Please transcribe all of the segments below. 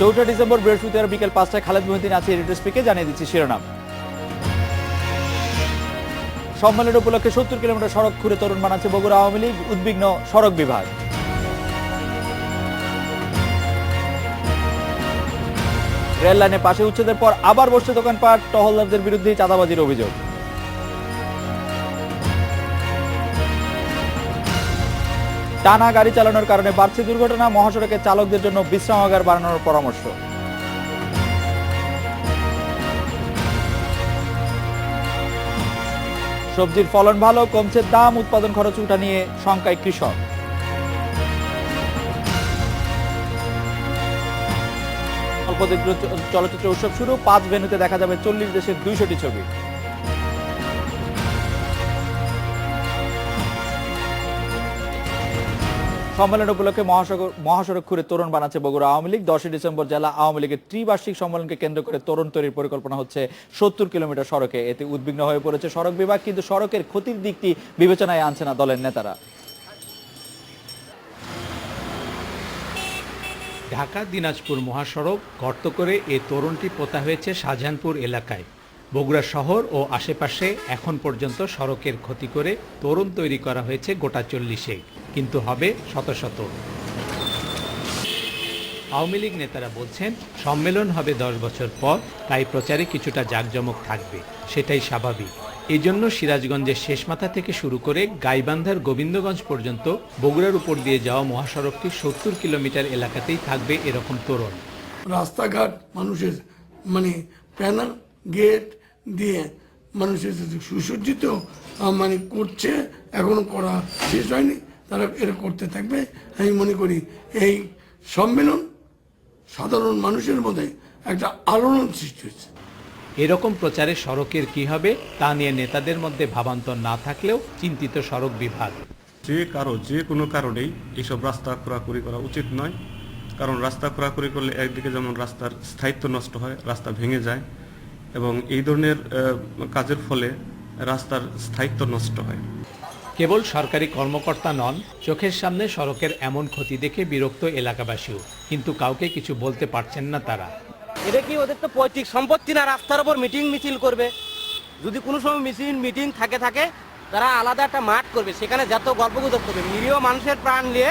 4 December বৃহস্পতিবার বিকেল 5টায় খালেদ মহিউদ্দিন আছি এডিটর স্পিকে জানিয়ে দিচ্ছি শিরোনাম। সম্মেলন উপলক্ষে 70 কিলোমিটার সড়ক খুঁড়ে তরুণ বানাচ্ছে বগুড়া আওয়ামী লীগ, উদ্বিগ্ন সড়ক বিভাগ। রেল লাইনের পাশে উচ্ছেদের পর আবার বসছে দোকানপাট, টহলদারদের বিরুদ্ধে চাঁদাবাজির অভিযোগ। টানা গাড়ি চালানোর কারণে বাড়ছে দুর্ঘটনা, মহাসড়কে চালকদের জন্য বিশ্রামাগার বানানোর পরামর্শ। সবজির ফলন ভালো, কমছে দাম, উৎপাদন খরচ উঠা নিয়ে শঙ্কায় কৃষক। চলচ্চিত্র উৎসব শুরু, 5 ভেন্যুতে দেখা যাবে 40 দেশের 200টি ছবি। সম্মেলন উপলক্ষে মহাসড়ক খুঁড়ে তরুণ বানাচ্ছে বগুড়া আওয়ামী লীগ। 10 ডিসেম্বর জেলা আওয়ামী লীগের ত্রিবার্ষিক সম্মেলনকে কেন্দ্র করে তরুণ তৈরির পরিকল্পনা হচ্ছে 70 কিলোমিটার সড়কে। এতে উদ্বিগ্ন হয়ে পড়েছে সড়ক বিভাগ, কিন্তু সড়কের ক্ষতির দিকটি বিবেচনায় আনছে না দলের নেতারা। ঢাকা দিনাজপুর মহাসড়ক গর্ত করে এ তোরণটি পোতা হয়েছে শাহজাহানপুর এলাকায়। বগুড়া শহর ও আশেপাশে এখন পর্যন্ত সড়কের ক্ষতি করে তোরণ তৈরি করা হয়েছে গোটা 40-এ, কিন্তু হবে শত শত। আওয়ামী লীগ নেতারা বলছেন সম্মেলন হবে 10 বছর পর, তাই প্রচারে কিছুটা জাঁকজমক থাকবে, সেটাই স্বাভাবিক। এই জন্য সিরাজগঞ্জের শেষমাথা থেকে শুরু করে গাইবান্ধার গোবিন্দগঞ্জ পর্যন্ত বগুড়ার উপর দিয়ে যাওয়া মহাসড়কটি 70 কিলোমিটার এলাকাতেই থাকবে এরকম তোরণ। রাস্তাঘাট মানুষের প্যানেল গেট দিয়ে মানুষের সুসজ্জিত করছে, এখনো করা শেষ হয়নি, তারা এটা করতে থাকবে। আমি মনে করি এই সম্মেলন সাধারণ মানুষের মধ্যে একটা আলোড়ন সৃষ্টি হচ্ছে। এরকম প্রচারে সড়কের কি হবে তা নিয়ে নেতাদের মধ্যে ভাবান্তর না থাকলেও চিন্তিত সড়ক বিভাগ। যে কোনো কারণেই এইসব রাস্তা খোঁড়াখুড়ি করা উচিত নয়, কারণ রাস্তা খোঁড়াখুড়ি করলে একদিকে যেমন রাস্তার স্থায়িত্ব নষ্ট হয়, রাস্তা ভেঙে যায়, এবং এই ধরনের কাজের ফলে রাস্তার স্থায়িত্ব নষ্ট হয়। কেবল সরকারি কর্মকর্তা নন, চোখের সামনে সড়কের এমন ক্ষতি দেখে বিরক্ত এলাকাবাসীও, কিন্তু কাউকে কিছু বলতে পারছেন না তারা। এটা কি ওদের তো পৈতৃক সম্পত্তি না, রাস্তার উপর মিছিল করবে? যদি কোনো সময় মিটিং থাকে তারা আলাদা একটা মাঠ করবে, সেখানে যত গল্পগুজব করবে, নিরীহ মানুষের প্রাণ নিয়ে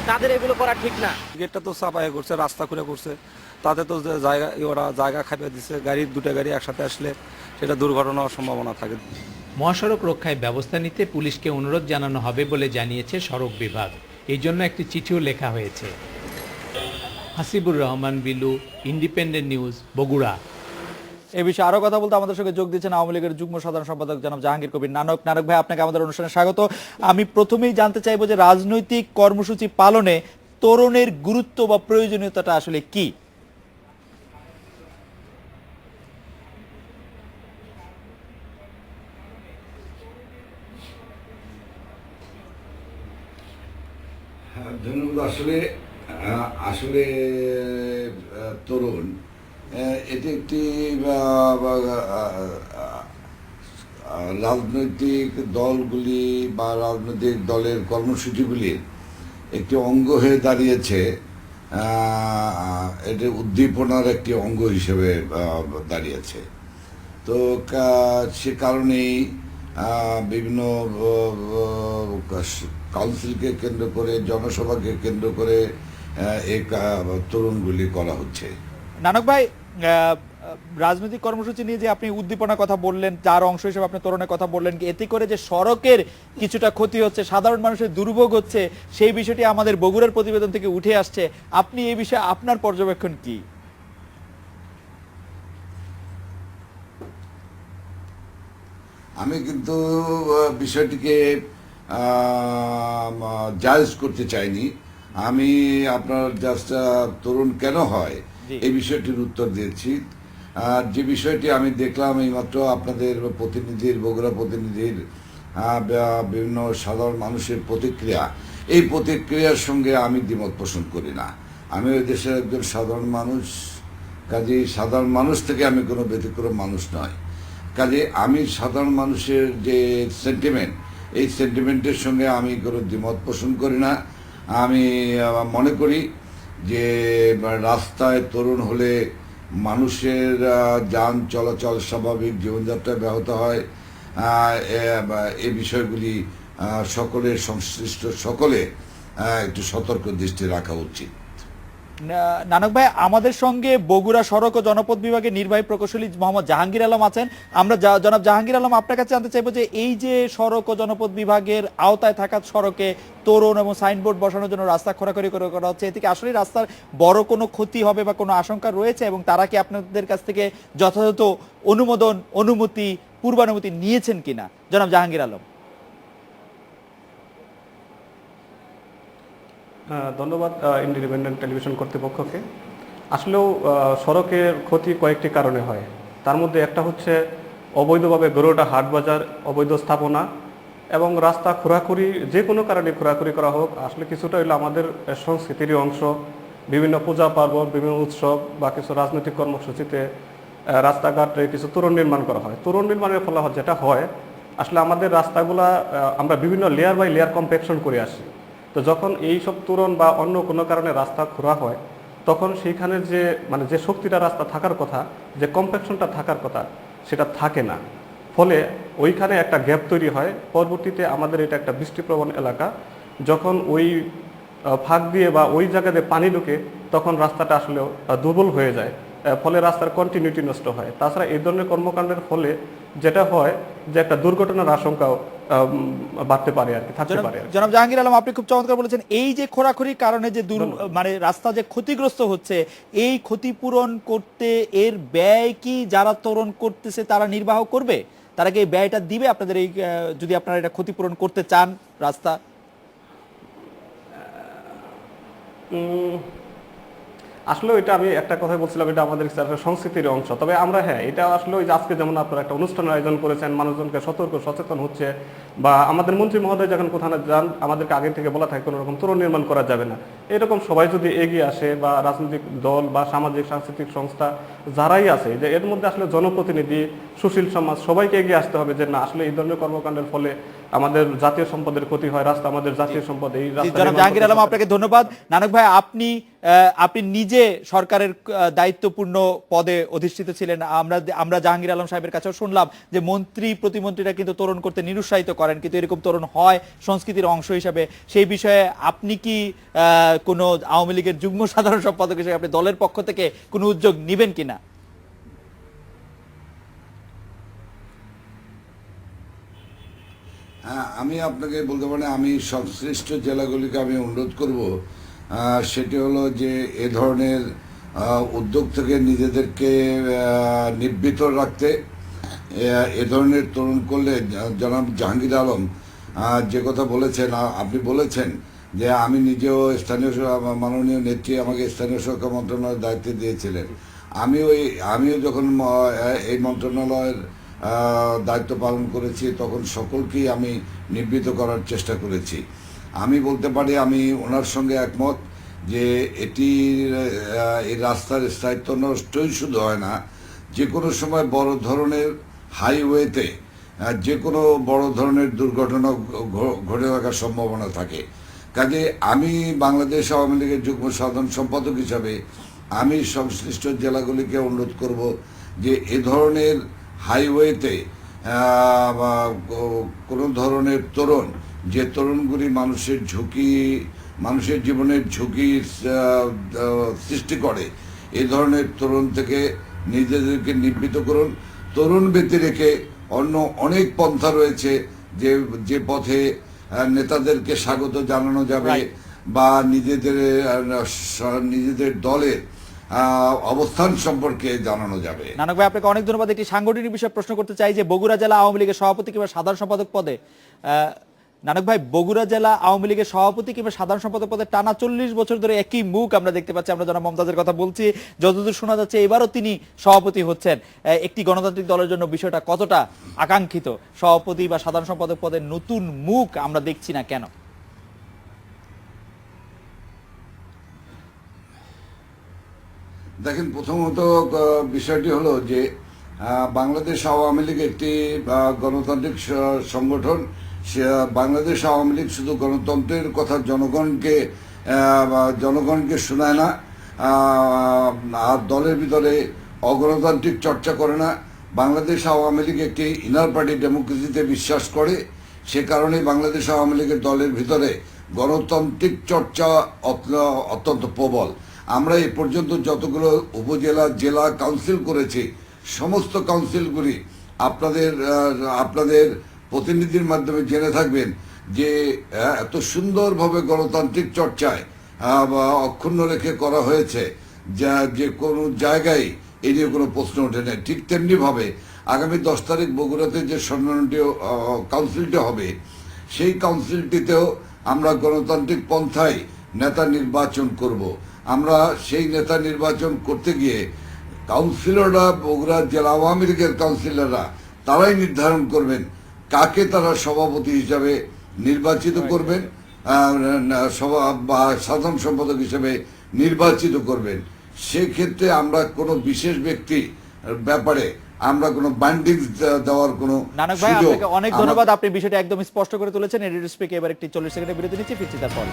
তাদের এগুলো করা ঠিক না। গেটটা তো চাপাই করছে, রাস্তা করে করছে, তাতে তো ওরা জায়গা খাইয়ে দিচ্ছে, দুটা গাড়ি একসাথে আসলে সেটা দুর্ঘটনা হওয়ার সম্ভাবনা থাকে। মহাসড়ক রক্ষায় ব্যবস্থা নিতে পুলিশকে অনুরোধ জানানো হবে বলে জানিয়েছে সড়ক বিভাগ। এই জন্য একটি চিঠিও লেখা হয়েছে। Hasibur Rahman Bilu, independent news, Bogura. এই বিষয়ে আরো কথা বলতে আমাদের সঙ্গে যোগ দিচ্ছেন আওয়ামী লীগের যুগ্ম সাধারণ সম্পাদক জনাব জাহাঙ্গীর কবির নানক। নানক ভাই, আপনাকে আমাদের অনুষ্ঠানে স্বাগত। আমি প্রথমেই জানতে চাইবো যে রাজনৈতিক কর্মসূচি পালনে তরুণের গুরুত্ব বা প্রয়োজনীয়তাটা আসলে কি? ধন্যবাদ। আসলে তরুণ এটি একটি রাজনৈতিক দলগুলি বা রাজনৈতিক দলের কর্মসূচিগুলির একটি অঙ্গ হয়ে দাঁড়িয়েছে, এটি উদ্দীপনার একটি অঙ্গ হিসেবে দাঁড়িয়েছে। তো সে কারণেই বিভিন্ন কাউন্সিলকে কেন্দ্র করে, জনসভাকে কেন্দ্র করে এই তরুণগুলি করা হচ্ছে। নানক ভাই, রাজনৈতিক কর্মসূচি নিয়ে যে আপনি উদ্দীপনার কথা বললেন, যার অংশ হিসেবে আপনি তরুণের কথা বললেন, এতে করে যে সড়কের কিছুটা ক্ষতি হচ্ছে, সাধারণ মানুষের দুর্ভোগ হচ্ছে, সেই বিষয়টি আমাদের বগুড়ার প্রতিবেদন থেকে উঠে আসছে। আপনি এই বিষয়ে আপনার পর্যবেক্ষণ কি? আমি কিন্তু বিষয়টিকে জাজ করতে চাইনি। আমি আপনার জাস্ট তরুণ কেন হয় এই বিষয়টির উত্তর দিয়েছি। যে বিষয়টি আমি দেখলাম এইমাত্র আপনাদের প্রতিনিধির, বগুড়া প্রতিনিধির বিভিন্ন সাধারণ মানুষের প্রতিক্রিয়া, এই প্রতিক্রিয়ার সঙ্গে আমি দ্বিমত পোষণ করি না। আমি ওই দেশের একজন সাধারণ মানুষ, কাজেই সাধারণ মানুষ থেকে আমি কোনো ব্যতিক্রম মানুষ নয়। কাজে আমি সাধারণ মানুষের যে সেন্টিমেন্ট, এই সেন্টিমেন্টের সঙ্গে আমি কোনো দ্বিমত পোষণ করি না। আমি মনে করি যে রাস্তায় তরুণ হলে মানুষের যান চলাচল স্বাভাবিক জীবনযাত্রা ব্যাহত হয়। এ বিষয়গুলি সকলের সংশ্লিষ্ট সকলে একটু সতর্ক দৃষ্টি রাখা উচিত। নানক ভাই, আমাদের সঙ্গে বগুড়া সড়ক ও জনপথ বিভাগের নির্বাহী প্রকৌশলী মোহাম্মদ জাহাঙ্গীর আলম আছেন। আমরা জনাব জাহাঙ্গীর আলম, আপনার কাছে জানতে চাইবো যে এই যে সড়ক ও জনপথ বিভাগের আওতায় থাকা সড়কে তোরণ এবং সাইনবোর্ড বসানোর জন্য রাস্তা খোঁড়াখড়ি করা হচ্ছে, এতে কি আসলে রাস্তার বড় কোনো ক্ষতি হবে বা কোনো আশঙ্কা রয়েছে, এবং তারা কি আপনাদের কাছ থেকে যথাযথ অনুমতি পূর্বানুমতি নিয়েছেন কিনা? জনাব জাহাঙ্গীর আলম। ধন্যবাদ ইন্ডিপেন্ডেন্ট টেলিভিশন কর্তৃপক্ষকে। আসলেও সড়কের ক্ষতি কয়েকটি কারণে হয়। তার মধ্যে একটা হচ্ছে অবৈধভাবে গড়ে ওঠা হাট বাজার, অবৈধ স্থাপনা এবং রাস্তা খোঁড়াখুড়ি, যে কোনো কারণে খোঁড়াখুড়ি করা হোক, আসলে কিছুটা হলো আমাদের সংস্কৃতিরই অংশ। বিভিন্ন পূজা পার্বণ, বিভিন্ন উৎসব বা কিছু রাজনৈতিক কর্মসূচিতে রাস্তাঘাটে কিছু তোরণ নির্মাণ করা হয়। তোরণ নির্মাণের ফলে যেটা হয়, আসলে আমাদের রাস্তাগুলা আমরা বিভিন্ন লেয়ার বাই লেয়ার কম্প্যাকশন করে আসি। তো যখন এই সব তোরণ বা অন্য কোনো কারণে রাস্তা খোঁড়া হয়, তখন সেইখানে যে শক্তিটা রাস্তা থাকার কথা, যে কম্প্যাকশনটা থাকার কথা, সেটা থাকে না। ফলে ওইখানে একটা গ্যাপ তৈরি হয়। পরবর্তীতে আমাদের এটা একটা বৃষ্টিপ্রবণ এলাকা, যখন ওই ফাঁক দিয়ে বা ওই জায়গাতে পানি ঢুকে, তখন রাস্তাটা আসলেও দুর্বল হয়ে যায়। ফলে রাস্তার কন্টিনিউটি নষ্ট হয়। তাছাড়া এই ধরনের কর্মকাণ্ডের ফলে যেটা হয় যে একটা দুর্ঘটনার আশঙ্কাও বাড়তে পারে আর কি, থাকতে পারে। জনাব জাহাঙ্গীর আলম, আপনি খুব চমৎকার বলেছেন। এই যে খোঁড়াখুড়ির কারণে যে মানে রাস্তা যে ক্ষতিগ্রস্ত হচ্ছে, এই ক্ষতিপূরণ করতে এর ব্যয় কি যারা তোরণ করতেছে তারা নির্বাহ করবে? তারা কি এই ব্যয়টা দিবে আপনাদের, এই যদি আপনারা এটা ক্ষতিপূরণ করতে চান রাস্তা? আসলে এটা আমি একটা কথা বলছিলাম, এটা আমাদের সংস্কৃতির অংশ। তবে আমরা এটা আসলে ওই যে আজকে যেমন আপনারা একটা অনুষ্ঠানের আয়োজন করেছেন, মানুষজনকে সচেতন হচ্ছে, বা আমাদের মন্ত্রী মহোদয় যখন কোথাও যান, আমাদেরকে আগে থেকে বলা থাকে কোনো রকম তোরণ নির্মাণ করা যাবে না। এরকম সবাই যদি এগিয়ে আসে, বা রাজনৈতিক দল বা সামাজিক সাংস্কৃতিক সংস্থা যারাই আছে, যে এর মধ্যে আসলে জনপ্রতিনিধি, সুশীল সমাজ, সবাইকে এগিয়ে আসতে হবে যে না, আসলে এই ধরনের কর্মকাণ্ডের ফলে আমাদের জাতীয় সম্পদের ক্ষতি হয়। রাস্তা আমাদের জাতীয় সম্পদ। এই জনাব জাহাঙ্গীর আলম, আপনাকে ধন্যবাদ। নানক ভাই, আপনি নিজে সরকারের দায়িত্বপূর্ণ পদে অধিষ্ঠিত ছিলেন। আমরা জাহাঙ্গীর আলম সাহেবের কাছেও শুনলাম যে মন্ত্রী প্রতিমন্ত্রীরা কিন্তু তোরণ করতে নিরুৎসাহিত করেন, কিন্তু এরকম তোরণ হয় সংস্কৃতির অংশ হিসাবে। সেই বিষয়ে আপনি কি কোনো আওয়ামী লীগের যুগ্ম সাধারণ সম্পাদক হিসেবে আপনি দলের পক্ষ থেকে কোনো উদ্যোগ নেবেন কিনা? হ্যাঁ, আমি আপনাকে বলতে পারি, আমি সংশ্লিষ্ট জেলাগুলিকে আমি অনুরোধ করব, সেটি হলো যে এ ধরনের উদ্যোগ থেকে নিজেদেরকে নিবৃত রাখতে। এ ধরনের তরুণ করলে, জনাব জাহাঙ্গীর আলম যে কথা বলেছেন, আপনি বলেছেন যে আমি নিজেও মাননীয় নেত্রী আমাকে স্থানীয় সরকার মন্ত্রণালয়ের দায়িত্ব দিয়েছিলেন। আমিও যখন এই মন্ত্রণালয়ের দায়িত্ব পালন করেছি, তখন সকলকেই আমি নিবৃত করার চেষ্টা করেছি। আমি বলতে পারি, আমি ওনার সঙ্গে একমত যে এই রাস্তার স্থায়িত্ব নষ্টই শুধু হয় না, যে কোনো সময় বড় ধরনের হাইওয়েতে যে কোনো বড় ধরনের দুর্ঘটনা ঘটে থাকার সম্ভাবনা থাকে। কাজে আমি বাংলাদেশ আওয়ামী লীগের যুগ্ম সাধারণ সম্পাদক হিসাবে আমি সংশ্লিষ্ট জেলাগুলিকে অনুরোধ করব যে এ ধরনের হাইওয়েতে কোনো ধরনের তোরণ, যে তোরণগুলি মানুষের জীবনের ঝুঁকি সৃষ্টি করে, এ ধরনের তোরণ থেকে নিজেদেরকে নিবৃত করুন। তরুণ ব্যক্তি রেখে অন্য অনেক পন্থা রয়েছে যে পথে নেতাদেরকে স্বাগত জানানো যাবে, বা নিজেদের দলের অবস্থান সম্পর্কে জানানো যাবে। নানক ভাই, আপনাকে অনেক ধন্যবাদ। একটি সাংগঠনিক বিষয়ে প্রশ্ন করতে চাই যে বগুড়া জেলা আওয়ামী লীগের সভাপতি কিংবা সাধারণ সম্পাদক পদে, নানক ভাই, বগুড়া জেলা আওয়ামী লীগের সভাপতি কিংবা সাধারণ সম্পাদক পদে টানা 40 বছর ধরে একই মুখ আমরা দেখতে পাচ্ছি। আমরা জনাব মমতাজের কথা বলছি, যতদূর শোনা যাচ্ছে এবারও তিনি সভাপতি হচ্ছেন। একটি গণতান্ত্রিক দলের জন্য বিষয়টা কতটা আকাঙ্ক্ষিত? সভাপতি বা সাধারণ সম্পাদক পদের নতুন মুখ আমরা দেখছি না কেন? দেখেন, প্রথমত বিষয়টি হলো যে বাংলাদেশ আওয়ামী লীগ একটি গণতান্ত্রিক সংগঠন। বাংলাদেশ আওয়ামী লীগ শুধু গণতন্ত্রের কথা জনগণকে জনগণকে শোনায় না, আর দলের ভিতরে অগণতান্ত্রিক চর্চা করে না। বাংলাদেশ আওয়ামী লীগ একটি ইনার পার্টি ডেমোক্রেসিতে বিশ্বাস করে, সে কারণে বাংলাদেশ আওয়ামী লীগের দলের ভিতরে গণতান্ত্রিক চর্চা অত্যন্ত প্রবল। আমরা এ পর্যন্ত যতগুলো উপজেলা জেলা কাউন্সিল করেছি, সমস্ত কাউন্সিলগুলি আপনাদের প্রতিনিধির মাধ্যমে জেনে থাকবেন যে এত সুন্দরভাবে গণতান্ত্রিক চর্চায় অক্ষুণ্ণ রেখে করা হয়েছে, যা যে কোনো জায়গায় এই নিয়ে কোনো প্রশ্ন ওঠে না। ঠিক তেমনিভাবে আগামী 10 তারিখ বগুড়াতে যে সম্মানীয় কাউন্সিলটি হবে, সেই কাউন্সিলটিতেও আমরা গণতান্ত্রিক পন্থায় নেতা নির্বাচন করব। আমরা সেই নেতা নির্বাচন করতে গিয়ে কাউন্সিলররা, বগুড়া জেলা আওয়ামী লীগের কাউন্সিলররা তারাই নির্ধারণ করবেন কাকে তারা সভাপতি হিসাবে নির্বাচিত করবেন, সাধারণ সম্পাদক হিসেবে নির্বাচিত করবেন। সেক্ষেত্রে আমরা কোনো বিশেষ ব্যক্তি ব্যাপারে আমরা কোনো বাইন্ডিংস দেওয়ার কোনো নানক ভাই, সুযোগ আপনাকে অনেক ধন্যবাদ। আপনি বিষয়টা একদম স্পষ্ট করে তুলেছেন। এডিটর স্পিকে এবার একটি 40 সেকেন্ডের বিরতি নিচ্ছি, ফিরছি তারপর।